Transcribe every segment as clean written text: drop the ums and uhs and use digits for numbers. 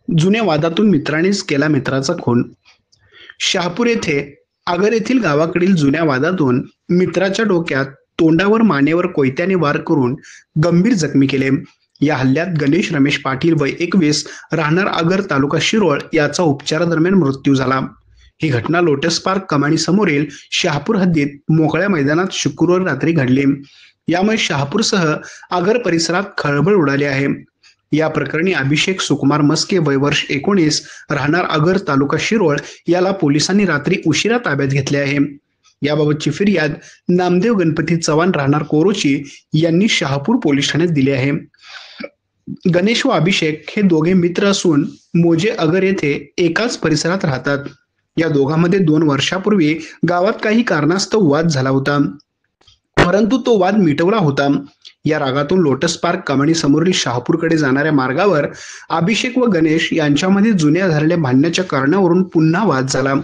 जुन्या वादातून मित्रानेच केला मित्राचा खून. शहापूर येथे आगर येथील गावाकडील जुन्या वादातून मित्राच्या डोक्यात, तोंडावर, मानेवर कोयत्याने वार करून गंभीर जखमी केले. या हल्ल्यात गणेश रमेश पाटील वय 21 राहणार आगर तालुका शिरोळ याचा उपचारादरम्यान मृत्यू झाला. ही घटना लोटस पार्क कमानी समोरील शहापूर हद्दीत मोकळ्या मैदानात शुक्रवार रात्री घडली. यामुळे शहापूरसह आगर परिसरात खळबळ उडाली आहे. या प्रकरणी अभिषेक सुकुमार मस्के वय वर्ष 19 राहणार आगर तालुका शिरोळ याला पोलिसांनी रात्री उशिरा ताब्यात घेतले आहे. याबाबतची फिर्याद नामदेव गणपती चव्हाण राहणार कोरोची यांनी शहापूर पोलीस ठाण्यात दिली आहे. गणेश व अभिषेक हे दोघे मित्र असून मोजे आगर येथे एकाच परिसरात राहतात. या दोघांमध्ये 2 वर्षापूर्वी गावात काही कारणास्तव वाद झाला होता, परंतु तो वाद मिटवला होता. या रागातून लोटस पार्क कमानी समोरील शहापूरकडे जाणाऱ्या मार्गावर अभिषेक व गणेश यांच्यामध्ये जुन्या झालेल्या भांडण्याच्या कारणावरून पुन्हा वाद झाला.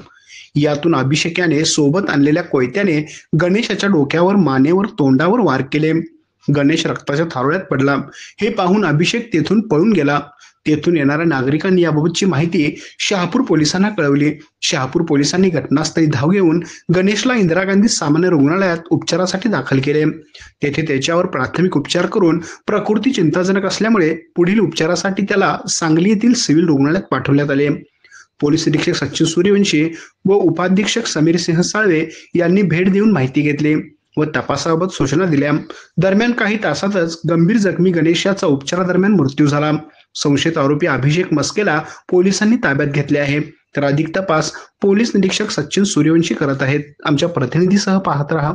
यातून अभिषेक याने सोबत आणलेल्या कोयत्याने गणेशाच्या डोक्यावर, मानेवर, तोंडावर वार केले. गणेश रक्ताच्या थारोळ्यात पडला. हे पाहून अभिषेक तेथून पळून गेला. तेथून येणाऱ्या नागरिकांनी याबाबतची माहिती शहापूर पोलिसांना कळवली. शहापूर पोलिसांनी घटनास्थळी धाव घेऊन गणेशला इंदिरा गांधी सामान्य रुग्णालयात उपचारासाठी दाखल केले. तेथे त्याच्यावर प्राथमिक उपचार करून प्रकृती चिंताजनक असल्यामुळे पुढील उपचारासाठी त्याला सांगली येथील सिव्हिल रुग्णालयात पाठवण्यात आले. पोलीस निरीक्षक सचिन सूर्यवंशी व उपाधीक्षक समीर सिंह साळवे यांनी भेट देऊन माहिती घेतली व तपासाबाबत सूचना दिल्या. दरम्यान काही तासातच गंभीर जखमी गणेश याचा उपचारादरम्यान मृत्यू झाला. संशयित आरोपी अभिषेक मस्केला पोलिसांनी ताब्यात घेतले आहे. तर अधिक तपास पोलीस निरीक्षक सचिन सूर्यवंशी करत आहेत. आमच्या प्रतिनिधीसह पाहत रहा.